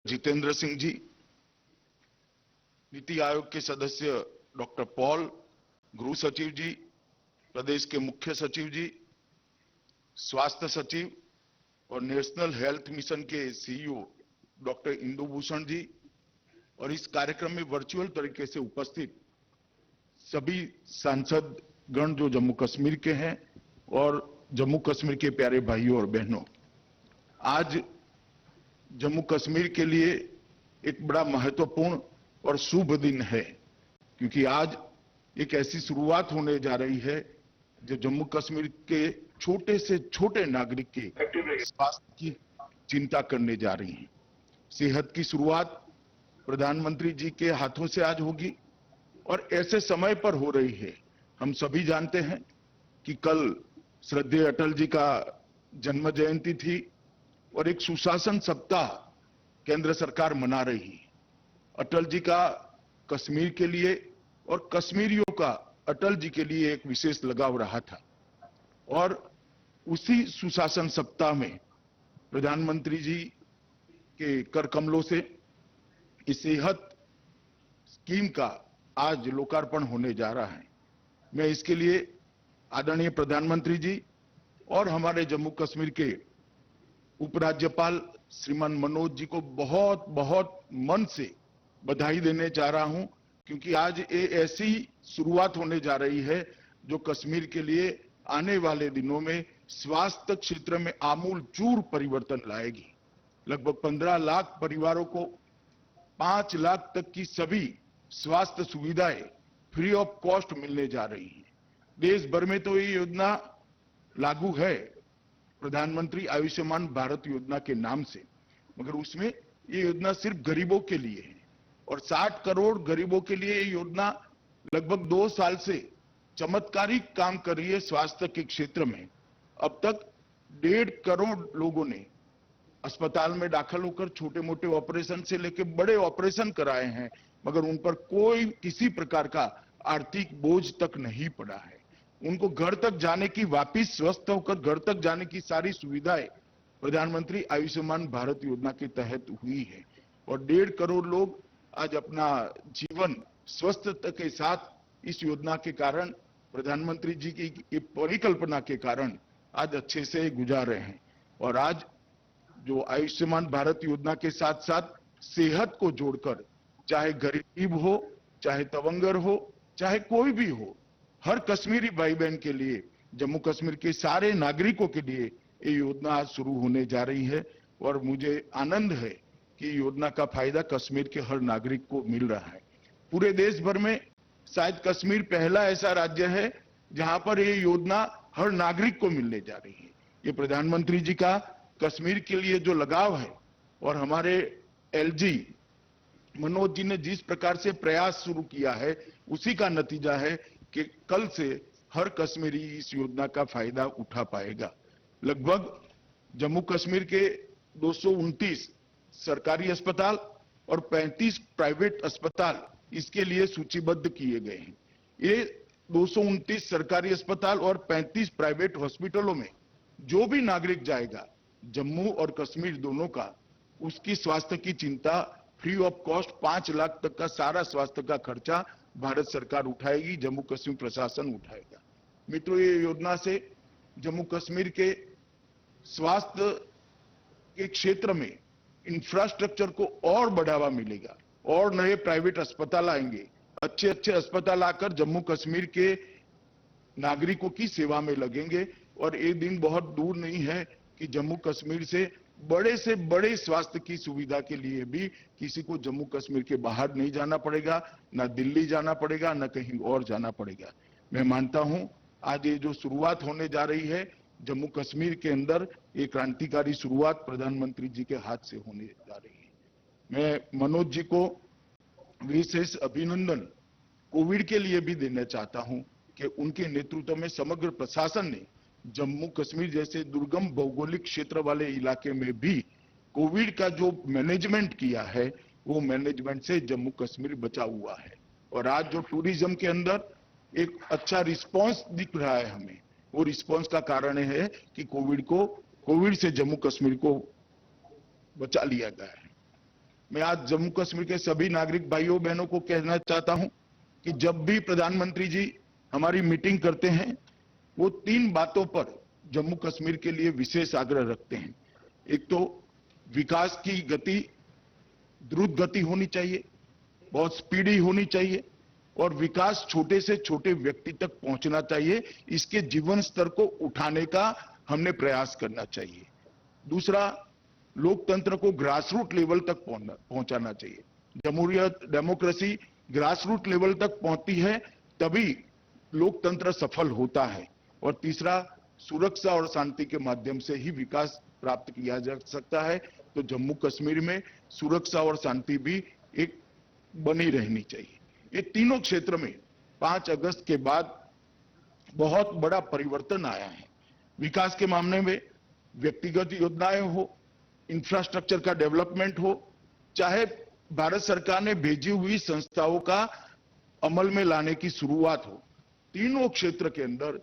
जितेंद्र सिंह जी, नीति आयोग के सदस्य doctor Paul, गृह सचिव जी, प्रदेश के मुख्य सचिव जी, स्वास्थ्य सचिव और नेशनल हेल्थ मिशन के सीईओ डॉक्टर इंदु भूषण जी और इस कार्यक्रम में वर्चुअल तरीके से उपस्थित सभी सांसद गण जो जम्मू कश्मीर के हैं और जम्मू कश्मीर के प्यारे भाइयों और बहनों, आज जम्मू कश्मीर के लिए एक बड़ा महत्वपूर्ण और शुभ दिन है, क्योंकि आज एक ऐसी शुरुआत होने जा रही है जो जम्मू कश्मीर के छोटे से छोटे नागरिक के स्वास्थ्य की चिंता करने जा रही है। सेहत की शुरुआत प्रधानमंत्री जी के हाथों से आज होगी और ऐसे समय पर हो रही है। हम सभी जानते हैं कि कल श्रद्धेय अटल जी का जन्म जयंती थी और एक सुशासन सप्ताह केंद्र सरकार मना रही है। अटल जी का कश्मीर के लिए और कश्मीरियों का अटल जी के लिए एक विशेष लगाव रहा था और उसी सुशासन सप्ताह में प्रधानमंत्री जी के कर कमलों से इस सेहत स्कीम का आज लोकार्पण होने जा रहा है। मैं इसके लिए आदरणीय प्रधानमंत्री जी और हमारे जम्मू कश्मीर के उपराज्यपाल श्रीमान मनोज जी को बहुत बहुत मन से बधाई देने जा रहा हूं, क्योंकि आज ये ऐसी शुरुआत होने जा रही है जो कश्मीर के लिए आने वाले दिनों में स्वास्थ्य क्षेत्र में आमूल चूर परिवर्तन लाएगी। लगभग 15 लाख परिवारों को 5 लाख तक की सभी स्वास्थ्य सुविधाएं फ्री ऑफ कॉस्ट मिलने जा रही हैं। देश भर में तो ये योजना लागू है प्रधानमंत्री आयुष्मान भारत योजना के नाम से, मगर उसमें ये योजना सिर्फ गरीबों के लिए है और 60 करोड़ गरीबों के लिए ये योजना लगभग 2 साल से चमत्कारिक काम कर रही है। स्वास्थ्य के क्षेत्र में अब तक 1.5 करोड़ लोगों ने अस्पताल में दाखिल होकर छोटे मोटे ऑपरेशन से लेकर बड़े ऑपरेशन कराए हैं, मगर उन पर कोई किसी प्रकार का आर्थिक बोझ तक नहीं पड़ा है। उनको घर तक जाने की, वापिस स्वस्थ होकर घर तक जाने की सारी सुविधाएं प्रधानमंत्री आयुष्मान भारत योजना के तहत हुई है और 1.5 करोड़ लोग आज अपना जीवन स्वस्थता के साथ इस योजना के कारण, प्रधानमंत्री जी की परिकल्पना के कारण आज अच्छे से गुजार रहे हैं। और आज जो आयुष्मान भारत योजना के साथ साथ सेहत को जोड़कर, चाहे गरीब हो, चाहे तवंगर हो, चाहे कोई भी हो, हर कश्मीरी भाई बहन के लिए, जम्मू कश्मीर के सारे नागरिकों के लिए ये योजना आज शुरू होने जा रही है और मुझे आनंद है कि योजना का फायदा कश्मीर के हर नागरिक को मिल रहा है। पूरे देश भर में शायद कश्मीर पहला ऐसा राज्य है जहां पर ये योजना हर नागरिक को मिलने जा रही है। ये प्रधानमंत्री जी का कश्मीर के लिए जो लगाव है और हमारे एलजी मनोज जी ने जिस प्रकार से प्रयास शुरू किया है, उसी का नतीजा है कि कल से हर कश्मीरी इस योजना का फायदा उठा पाएगा। लगभग जम्मू कश्मीर के 229 सरकारी अस्पताल और 35 प्राइवेट अस्पताल इसके लिए सूचीबद्ध किए गए हैं। ये 229 सरकारी अस्पताल और 35 प्राइवेट हॉस्पिटलों में जो भी नागरिक जाएगा, जम्मू और कश्मीर दोनों का, उसकी स्वास्थ्य की चिंता फ्री ऑफ कॉस्ट 5 लाख तक का सारा स्वास्थ्य का खर्चा भारत सरकार उठाएगी, जम्मू कश्मीर प्रशासन उठाएगा। मित्रों, ये योजना से जम्मू कश्मीर के स्वास्थ्य के क्षेत्र में इंफ्रास्ट्रक्चर को और बढ़ावा मिलेगा और नए प्राइवेट अस्पताल आएंगे। अच्छे अच्छे अस्पताल आकर जम्मू कश्मीर के नागरिकों की सेवा में लगेंगे और ये दिन बहुत दूर नहीं है कि जम्मू कश्मीर से बड़े स्वास्थ्य की सुविधा के लिए भी किसी को जम्मू कश्मीर के बाहर नहीं जाना पड़ेगा, ना दिल्ली जाना पड़ेगा, ना कहीं और जाना पड़ेगा। मैं मानता हूं आज ये जो शुरुआत होने जा रही है जम्मू कश्मीर के अंदर, ये क्रांतिकारी शुरुआत प्रधानमंत्री जी के हाथ से होने जा रही है। मैं मनोज जी को विशेष अभिनंदन कोविड के लिए भी देना चाहता हूं कि उनके नेतृत्व में समग्र प्रशासन ने जम्मू कश्मीर जैसे दुर्गम भौगोलिक क्षेत्र वाले इलाके में भी कोविड का जो मैनेजमेंट किया है, वो मैनेजमेंट से जम्मू कश्मीर बचा हुआ है। और आज जो टूरिज्म के अंदर एक अच्छा रिस्पांस दिख रहा है हमें, वो रिस्पांस का कारण है कि कोविड से जम्मू कश्मीर को बचा लिया गया है। मैं आज जम्मू कश्मीर के सभी नागरिक भाइयों बहनों को कहना चाहता हूं कि जब भी प्रधानमंत्री जी हमारी मीटिंग करते हैं, वो 3 बातों पर जम्मू कश्मीर के लिए विशेष आग्रह रखते हैं। एक तो विकास की गति द्रुत गति होनी चाहिए, बहुत स्पीडी होनी चाहिए, और विकास छोटे से छोटे व्यक्ति तक पहुंचना चाहिए। इसके जीवन स्तर को उठाने का हमने प्रयास करना चाहिए। दूसरा, लोकतंत्र को ग्रासरूट लेवल तक पहुंचाना चाहिए। जमहूरियत, डेमोक्रेसी ग्रासरूट लेवल तक पहुंचती है तभी लोकतंत्र सफल होता है। और तीसरा, सुरक्षा और शांति के माध्यम से ही विकास प्राप्त किया जा सकता है। तो जम्मू कश्मीर में सुरक्षा और शांति भी एक बनी रहनी चाहिए। ये तीनों क्षेत्र में 5 अगस्त के बाद बहुत बड़ा परिवर्तन आया है। विकास के मामले में व्यक्तिगत योजनाएं हो, इंफ्रास्ट्रक्चर का डेवलपमेंट हो, चाहे भारत सरकार ने भेजी हुई संस्थाओं का अमल में लाने की शुरुआत हो, तीनों क्षेत्र के अंदर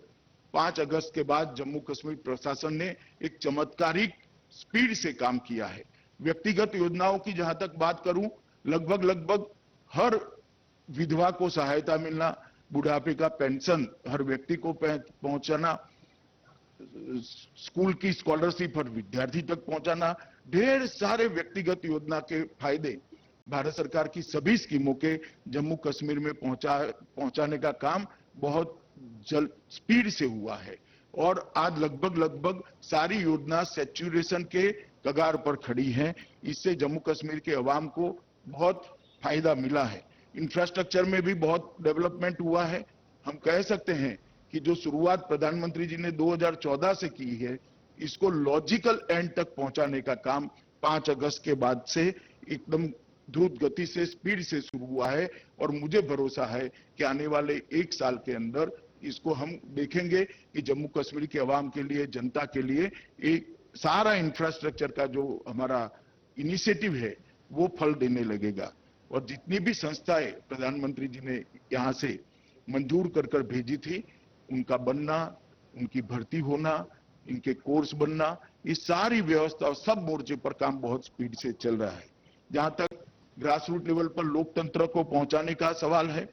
5 अगस्त के बाद जम्मू कश्मीर प्रशासन ने एक चमत्कारिक स्पीड से काम किया है। व्यक्तिगत योजनाओं की जहां तक बात करूं, लगभग हर विधवा को सहायता मिलना, बुढ़ापे का पेंशन हर व्यक्ति को पहुंचाना, स्कूल की स्कॉलरशिप हर विद्यार्थी तक पहुंचाना, ढेर सारे व्यक्तिगत योजना के फायदे भारत सरकार की सभी स्कीमों के जम्मू कश्मीर में पहुंचाने का काम बहुत जल्द स्पीड से हुआ है। और आज लगभग सारी योजना सैचुरेशन के कगार पर खड़ी हैं। इससे जम्मू कश्मीर के अवाम को बहुत फायदा मिला है। इंफ्रास्ट्रक्चर में भी बहुत डेवलपमेंट हुआ है। हम कह सकते हैं कि जो शुरुआत प्रधानमंत्री जी ने 2014 से की है, इसको लॉजिकल एंड तक पहुंचाने का काम 5 अगस्त के बाद से एकदम द्रुत गति से, स्पीड से शुरू हुआ है। और मुझे भरोसा है कि आने वाले 1 साल के अंदर इसको हम देखेंगे कि जम्मू कश्मीर के अवाम के लिए, जनता के लिए एक सारा इंफ्रास्ट्रक्चर का जो हमारा इनिशिएटिव है वो फल देने लगेगा। और जितनी भी संस्थाएं प्रधानमंत्री जी ने यहां से मंजूर कर भेजी थी, उनका बनना, उनकी भर्ती होना, इनके कोर्स बनना, ये सारी व्यवस्था सब मोर्चे पर काम बहुत स्पीड से चल रहा है। जहां तक ग्रासरूट लेवल पर लोकतंत्र को पहुंचाने का सवाल है,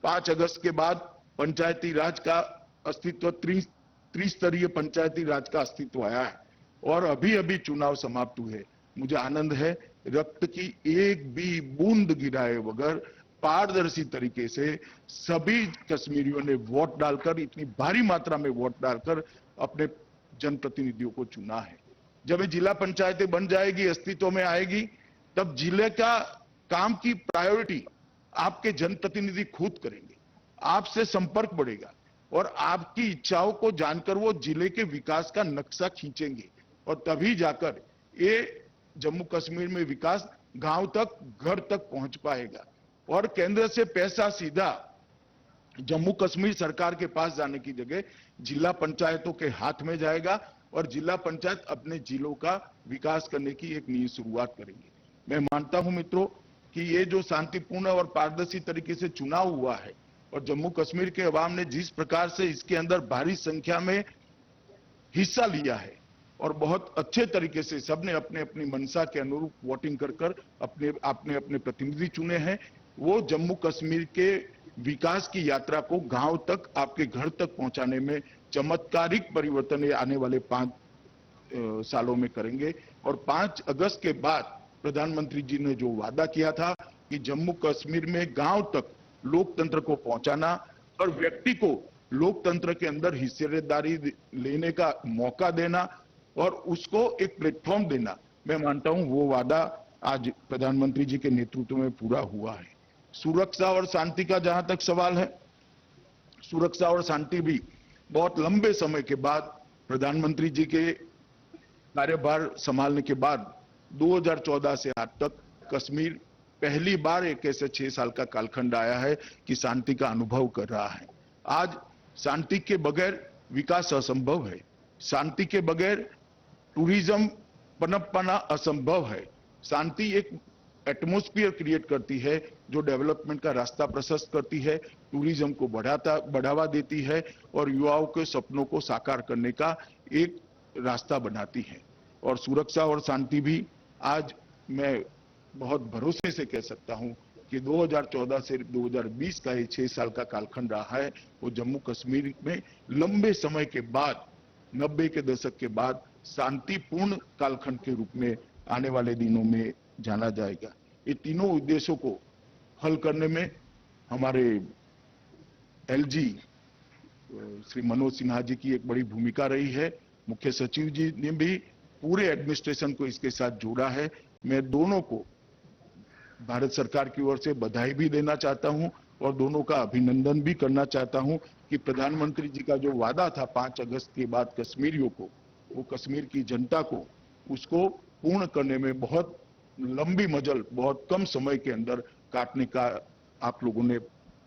5 अगस्त के बाद पंचायती राज का अस्तित्व, त्रिस्तरीय पंचायती राज का अस्तित्व आया है और अभी चुनाव समाप्त हुए। मुझे आनंद है, रक्त की एक भी बूंद गिराए बगैर पारदर्शी तरीके से सभी कश्मीरियों ने वोट डालकर, इतनी भारी मात्रा में वोट डालकर अपने जनप्रतिनिधियों को चुना है। जब ये जिला पंचायतें बन जाएगी, अस्तित्व में आएगी, तब जिले का काम की प्रायोरिटी आपके जनप्रतिनिधि खुद करेंगे। आपसे संपर्क बढ़ेगा और आपकी इच्छाओं को जानकर वो जिले के विकास का नक्शा खींचेंगे और तभी जाकर ये जम्मू कश्मीर में विकास गांव तक, घर तक पहुंच पाएगा। और केंद्र से पैसा सीधा जम्मू कश्मीर सरकार के पास जाने की जगह जिला पंचायतों के हाथ में जाएगा और जिला पंचायत अपने जिलों का विकास करने की एक नई शुरुआत करेंगे। मैं मानता हूं मित्रों कि ये जो शांतिपूर्ण और पारदर्शी तरीके से चुनाव हुआ है और जम्मू कश्मीर के अवाम ने जिस प्रकार से इसके अंदर भारी संख्या में हिस्सा लिया है और बहुत अच्छे तरीके से सबने अपने अपनी मंशा के अनुरूप वोटिंग कर अपने प्रतिनिधि चुने हैं, वो जम्मू कश्मीर के विकास की यात्रा को गांव तक, आपके घर तक पहुंचाने में चमत्कारिक परिवर्तन आने वाले 5 सालों में करेंगे। और 5 अगस्त के बाद प्रधानमंत्री जी ने जो वादा किया था कि जम्मू कश्मीर में गांव तक लोकतंत्र को पहुंचाना और व्यक्ति को लोकतंत्र के अंदर हिस्सेदारी लेने का मौका देना और उसको एक प्लेटफॉर्म देना, मैं मानता हूं वो वादा आज प्रधानमंत्री जी के नेतृत्व में पूरा हुआ है। सुरक्षा और शांति का जहां तक सवाल है, सुरक्षा और शांति भी बहुत लंबे समय के बाद प्रधानमंत्री जी के कार्यभार संभालने के बाद 2014 से आज तक कश्मीर पहली बार एक ऐसे 6 साल का कालखंड आया है कि शांति का अनुभव कर रहा है। आज शांति के बगैर विकास असंभव है, शांति के बगैर टूरिज्म पनप पाना असंभव है। शांति एक एटमॉस्फेयर क्रिएट करती है जो डेवलपमेंट का रास्ता प्रशस्त करती है, टूरिज्म को बढ़ावा देती है और युवाओं के सपनों को साकार करने का एक रास्ता बनाती है। और सुरक्षा और शांति भी आज मैं बहुत भरोसे से कह सकता हूं कि 2014 से 2020 का ये 6 साल का कालखंड रहा है, वो जम्मू कश्मीर में लंबे समय के बाद 90 के दशक के बाद शांतिपूर्ण कालखंड के रूप में आने वाले दिनों में जाना जाएगा। ये तीनों उद्देश्यों को हल करने में हमारे एलजी श्री मनोज सिन्हा जी की एक बड़ी भूमिका रही है। मुख्य सचिव जी ने भी पूरे एडमिनिस्ट्रेशन को इसके साथ जोड़ा है। मैं दोनों को भारत सरकार की ओर से बधाई भी देना चाहता हूं और दोनों का अभिनंदन भी करना चाहता हूं कि प्रधानमंत्री जी का जो वादा था 5 अगस्त के बाद कश्मीरियों को, वो कश्मीर की जनता को, उसको पूर्ण करने में बहुत लंबी मजल बहुत कम समय के अंदर काटने का आप लोगों ने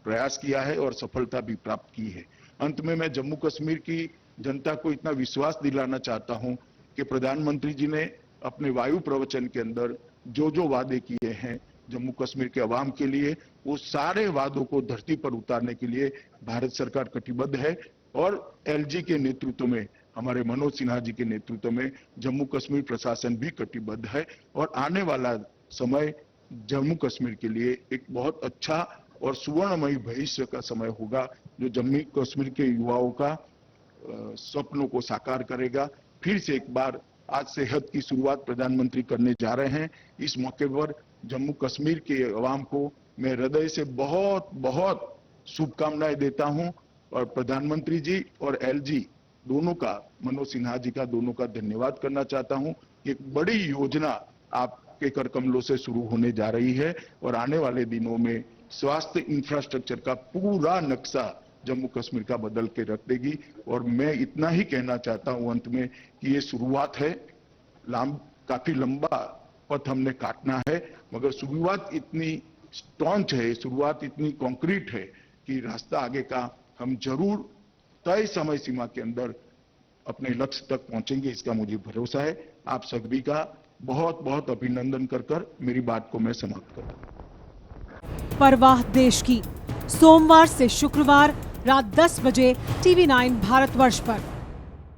प्रयास किया है और सफलता भी प्राप्त की है। अंत में मैं जम्मू कश्मीर की जनता को इतना विश्वास दिलाना चाहता हूं कि प्रधानमंत्री जी ने अपने वायु प्रवचन के अंदर जो जो वादे किए हैं जम्मू कश्मीर के अवाम के लिए, वो सारे वादों को धरती पर उतारने के लिए भारत सरकार कटिबद्ध है और एलजी के नेतृत्व में, हमारे मनोज सिन्हा जी के नेतृत्व में जम्मू कश्मीर प्रशासन भी कटिबद्ध है और आने वाला समय जम्मू कश्मीर के लिए एक बहुत अच्छा और सुवर्णमयी भविष्य का समय होगा, जो जम्मू कश्मीर के युवाओं का सपनों को साकार करेगा। फिर से एक बार आज से हद की शुरुआत प्रधानमंत्री करने जा रहे हैं। इस मौके पर जम्मू कश्मीर के अवाम को मैं हृदय से बहुत बहुत शुभकामनाएं देता हूं और प्रधानमंत्री जी और एलजी दोनों का, मनोज सिन्हा जी का दोनों का धन्यवाद करना चाहता हूं। एक बड़ी योजना आपके कर कमलों से शुरू होने जा रही है और आने वाले दिनों में स्वास्थ्य इंफ्रास्ट्रक्चर का पूरा नक्शा जम्मू कश्मीर का बदल के रख देगी। और मैं इतना ही कहना चाहता हूं अंत में कि ये शुरुआत है, काफी लंबा पथ हमने काटना है, मगर शुरुआत इतनी स्टॉन्च है, शुरुआत इतनी कॉन्क्रीट है कि रास्ता आगे का हम जरूर तय समय सीमा के अंदर अपने लक्ष्य तक पहुंचेंगे, इसका मुझे भरोसा है। आप सभी का बहुत बहुत अभिनंदन कर मेरी बात को मैं समाप्त करता। परवाह देश की, सोमवार से शुक्रवार रात 10 बजे TV9 भारतवर्ष पर।